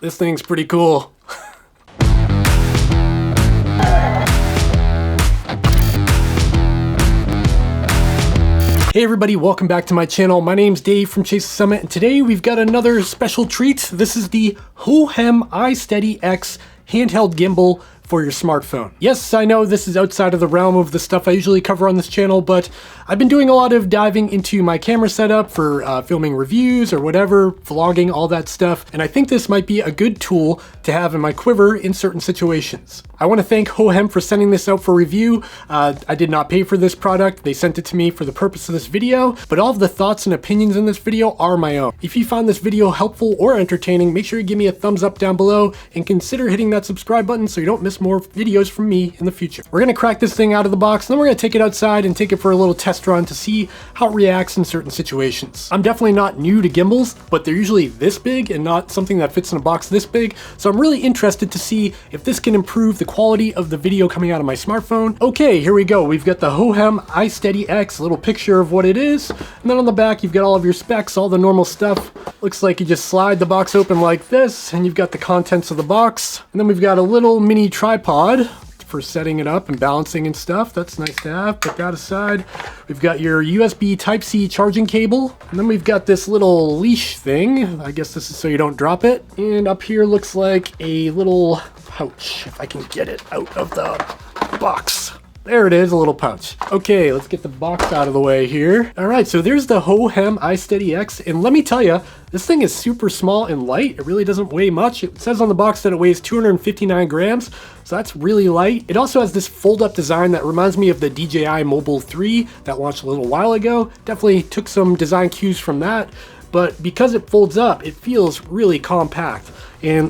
This thing's pretty cool. Hey everybody, welcome back to my channel. My name's Dave from Chase the Summit, and today we've got another special treat. This is the Hohem iSteady X handheld gimbal for your smartphone. Yes, I know this is outside of the realm of the stuff I usually cover on this channel, but I've been doing a lot of diving into my camera setup for filming reviews or whatever, vlogging, all that stuff, and I think this might be a good tool to have in my quiver in certain situations. I want to thank Hohem for sending this out for review. I did not pay for this product. They sent it to me for the purpose of this video, but all of the thoughts and opinions in this video are my own. If you found this video helpful or entertaining, make sure you give me a thumbs up down below and consider hitting that subscribe button so you don't miss more videos from me in the future. We're gonna crack this thing out of the box, and then we're gonna take it outside and take it for a little test run to see how it reacts in certain situations. I'm definitely not new to gimbals, but they're usually this big and not something that fits in a box this big, so I'm really interested to see if this can improve the quality of the video coming out of my smartphone. Okay, here we go. We've got the Hohem iSteady X, a little picture of what it is, and then on the back you've got all of your specs, all the normal stuff. Looks like you just slide the box open like this, and you've got the contents of the box, and then we've got a little mini tripod for setting it up and balancing and stuff. That's nice to have. Put that aside. We've got your USB Type-C charging cable, and then we've got this little leash thing. I guess this is so you don't drop it. And up here looks like a little pouch, if I can get it out of the box. There it is, a little pouch. Okay, let's get the box out of the way here. All right, so there's the Hohem iSteady X, and let me tell you, this thing is super small and light. It really doesn't weigh much. It says on the box that it weighs 259 grams, so that's really light. It also has this fold-up design that reminds me of the DJI Mobile 3 that launched a little while ago. Definitely took some design cues from that, but because it folds up, it feels really compact, and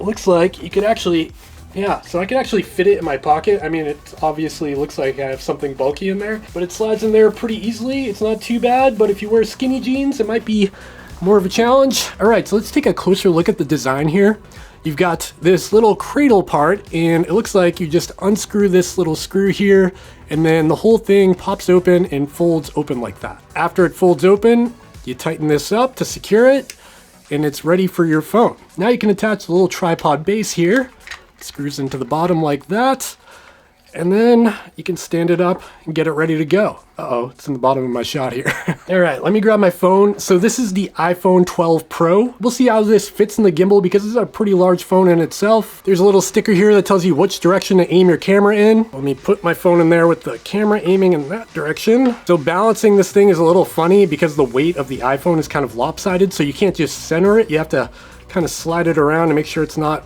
looks like you could actually, yeah, so I can actually fit it in my pocket. I mean, it obviously looks like I have something bulky in there, but it slides in there pretty easily. It's not too bad, but if you wear skinny jeans, it might be more of a challenge. All right, so let's take a closer look at the design here. You've got this little cradle part, and it looks like you just unscrew this little screw here, and then the whole thing pops open and folds open like that. After it folds open, you tighten this up to secure it, and it's ready for your phone. Now you can attach the little tripod base here. Screws into the bottom like that, and then you can stand it up and get it ready to go. Uh-oh, it's in the bottom of my shot here. All right, let me grab my phone. So this is the iPhone 12 Pro. We'll see how this fits in the gimbal because this is a pretty large phone in itself. There's a little sticker here that tells you which direction to aim your camera in. Let me put my phone in there with the camera aiming in that direction. So balancing this thing is a little funny because the weight of the iPhone is kind of lopsided, so you can't just center it. You have to kind of slide it around to make sure it's not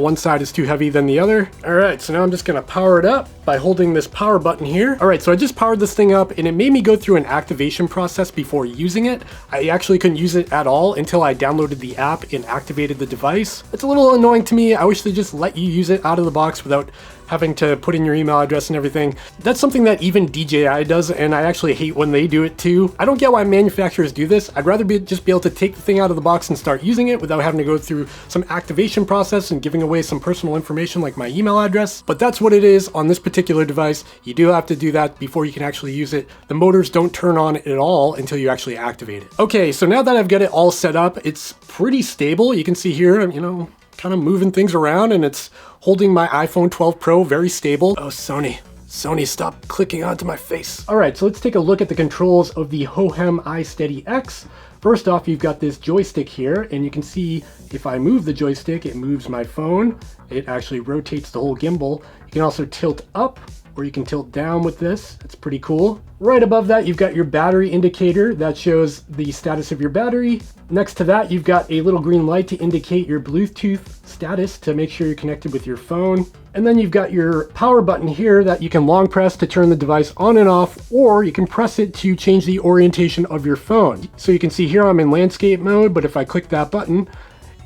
one side is too heavy than the other. All right, so now I'm just gonna power it up by holding this power button here. All right, so I just powered this thing up, and it made me go through an activation process before using it. I actually couldn't use it at all until I downloaded the app and activated the device. It's a little annoying to me. I wish they just let you use it out of the box without having to put in your email address and everything. That's something that even DJI does, and I actually hate when they do it too. I don't get why manufacturers do this. I'd rather just be able to take the thing out of the box and start using it without having to go through some activation process and giving away some personal information like my email address. But that's what it is on this particular device. You do have to do that before you can actually use it. The motors don't turn on at all until you actually activate it. Okay, so now that I've got it all set up, it's pretty stable. You can see here, you know, kind of moving things around, and it's holding my iPhone 12 Pro very stable. Oh, Sony, stop clicking onto my face. All right, so let's take a look at the controls of the Hohem iSteady X. First off, you've got this joystick here, and you can see if I move the joystick, it moves my phone. It actually rotates the whole gimbal. You can also tilt up, or you can tilt down with this. That's pretty cool. Right above that, you've got your battery indicator that shows the status of your battery. Next to that, you've got a little green light to indicate your Bluetooth status to make sure you're connected with your phone. And then you've got your power button here that you can long press to turn the device on and off, or you can press it to change the orientation of your phone. So you can see here I'm in landscape mode, but if I click that button,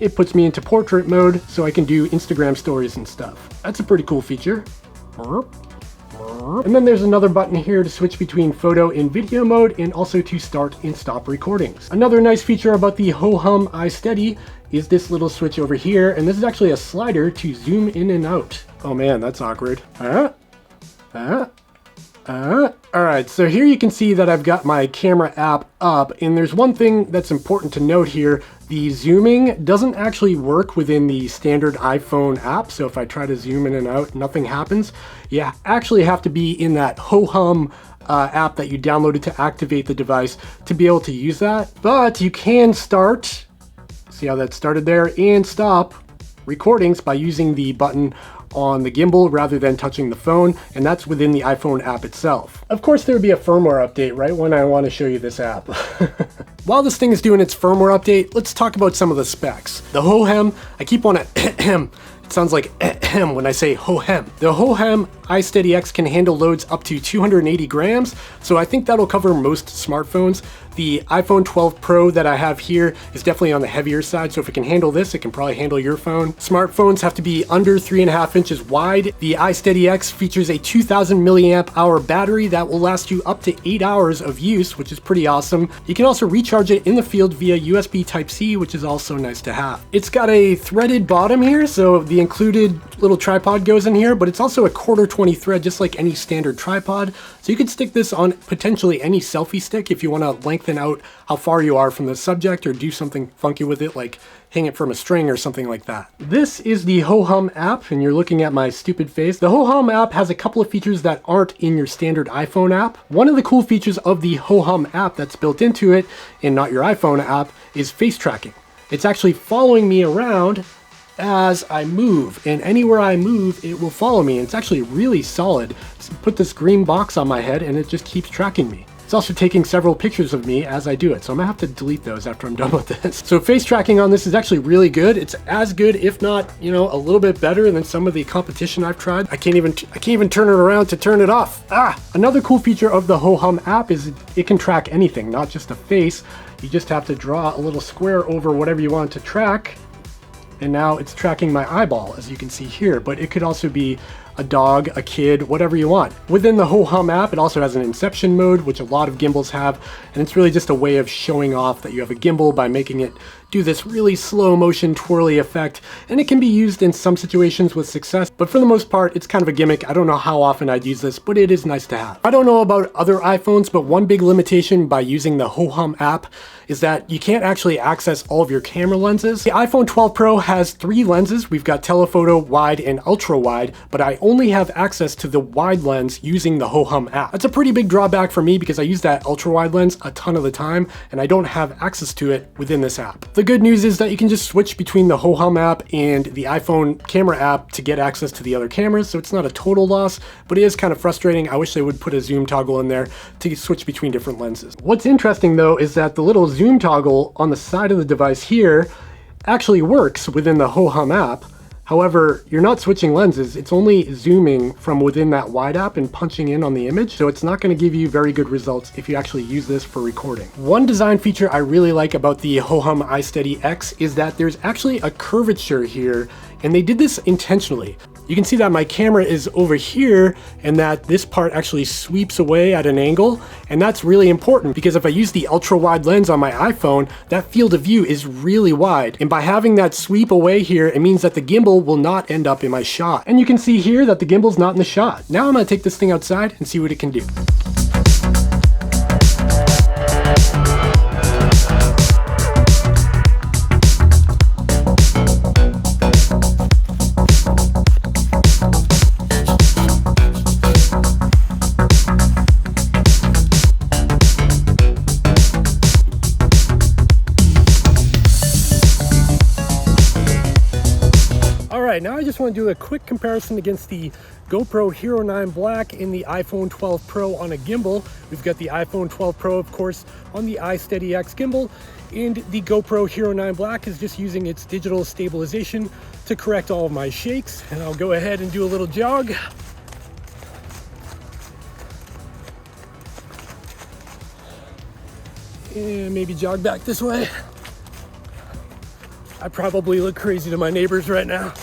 it puts me into portrait mode so I can do Instagram stories and stuff. That's a pretty cool feature. And then there's another button here to switch between photo and video mode, and also to start and stop recordings. Another nice feature about the Hohem iSteady is this little switch over here, and this is actually a slider to zoom in and out. Oh man, that's awkward. Alright, so here you can see that I've got my camera app up, and there's one thing that's important to note here. The zooming doesn't actually work within the standard iPhone app, so if I try to zoom in and out, nothing happens. You actually have to be in that Hohem app that you downloaded to activate the device to be able to use that. But you can start, see how that started there, and stop recordings by using the button on the gimbal rather than touching the phone, and that's within the iPhone app itself. Of course, there would be a firmware update right when I want to show you this app. While this thing is doing its firmware update, let's talk about some of the specs. The Hohem, I keep on it. It sounds like when I say Hohem. The Hohem iSteady X can handle loads up to 280 grams, so I think that'll cover most smartphones. The iPhone 12 Pro that I have here is definitely on the heavier side, so if it can handle this, it can probably handle your phone. Smartphones have to be under 3.5 inches wide. The iSteady X features a 2000 milliamp hour battery that will last you up to 8 hours of use, which is pretty awesome. You can also recharge it in the field via USB Type-C, which is also nice to have. It's got a threaded bottom here, so the included little tripod goes in here, but it's also a 1/4-20 thread, just like any standard tripod. So you could stick this on potentially any selfie stick if you want to lengthen out how far you are from the subject or do something funky with it, like hang it from a string or something like that. This is the Hohem app, and you're looking at my stupid face. The Hohem app has a couple of features that aren't in your standard iPhone app. One of the cool features of the Hohem app that's built into it, and not your iPhone app, is face tracking. It's actually following me around as I move, and anywhere I move it will follow me, and it's actually really solid. Just put this green box on my head and it just keeps tracking me. It's also taking several pictures of me as I do it, so I'm gonna have to delete those after I'm done with this. So face tracking on this is actually really good. It's as good, if not, you know, a little bit better than some of the competition I've tried. I can't even turn it around to turn it off. Another cool feature of the Hohem app is it can track anything, not just a face. You just have to draw a little square over whatever you want to track, and now it's tracking my eyeball, as you can see here, but it could also be a dog, a kid, whatever you want. Within the Hohem app, it also has an Inception Mode, which a lot of gimbals have, and it's really just a way of showing off that you have a gimbal by making it do this really slow motion twirly effect, and it can be used in some situations with success, but for the most part, it's kind of a gimmick. I don't know how often I'd use this, but it is nice to have. I don't know about other iPhones, but one big limitation by using the Hohem app is that you can't actually access all of your camera lenses. The iPhone 12 Pro has 3 lenses. We've got telephoto, wide, and ultra wide, but I only have access to the wide lens using the Hohem app. That's a pretty big drawback for me because I use that ultra wide lens a ton of the time, and I don't have access to it within this app. The good news is that you can just switch between the Hohem app and the iPhone camera app to get access to the other cameras, so it's not a total loss, but it is kind of frustrating. I wish they would put a zoom toggle in there to switch between different lenses. What's interesting though is that the little zoom toggle on the side of the device here actually works within the Hohem app. However, you're not switching lenses, it's only zooming from within that wide app and punching in on the image, so it's not going to give you very good results if you actually use this for recording. One design feature I really like about the Hohem iSteady X is that there's actually a curvature here, and they did this intentionally. You can see that my camera is over here and that this part actually sweeps away at an angle, and that's really important because if I use the ultra wide lens on my iPhone, that field of view is really wide, and by having that sweep away here, it means that the gimbal will not end up in my shot. And you can see here that the gimbal's not in the shot. Now I'm gonna take this thing outside and see what it can do. Now I just want to do a quick comparison against the GoPro Hero 9 Black and the iPhone 12 Pro on a gimbal. We've got the iPhone 12 Pro, of course, on the iSteady X gimbal, and the GoPro Hero 9 Black is just using its digital stabilization to correct all of my shakes. And I'll go ahead and do a little jog. And maybe jog back this way. I probably look crazy to my neighbors right now.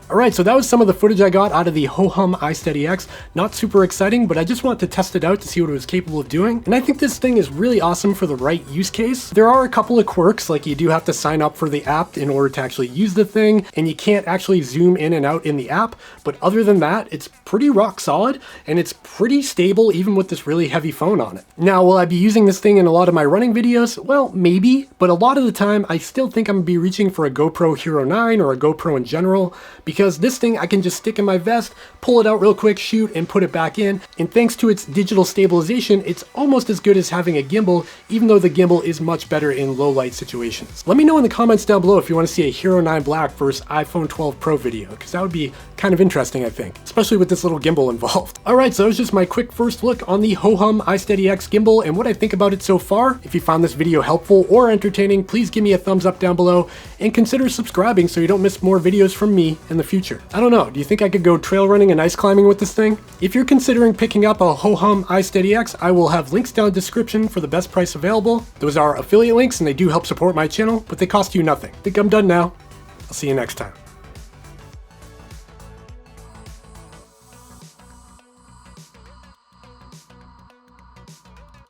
Alright, so that was some of the footage I got out of the Hohem iSteady X. Not super exciting, but I just wanted to test it out to see what it was capable of doing. And I think this thing is really awesome for the right use case. There are a couple of quirks, like you do have to sign up for the app in order to actually use the thing, and you can't actually zoom in and out in the app. But other than that, it's pretty rock solid, and it's pretty stable even with this really heavy phone on it. Now, will I be using this thing in a lot of my running videos? Well, maybe, but a lot of the time, I still think I'm gonna be reaching for a GoPro Hero 9 or a GoPro in general, because this thing I can just stick in my vest, pull it out real quick, shoot, and put it back in. And thanks to its digital stabilization, it's almost as good as having a gimbal, even though the gimbal is much better in low light situations. Let me know in the comments down below if you want to see a Hero 9 Black versus iPhone 12 Pro video, because that would be kind of interesting, I think, especially with this little gimbal involved. Alright, so that was just my quick first look on the Hohem iSteady X gimbal and what I think about it so far. If you found this video helpful or entertaining, please give me a thumbs up down below and consider subscribing so you don't miss more videos from me in the future. I don't know, do you think I could go trail running and ice climbing with this thing? If you're considering picking up a Hohem iSteady X, I will have links down in the description for the best price available. Those are affiliate links and they do help support my channel, but they cost you nothing. I think I'm done now. I'll see you next time.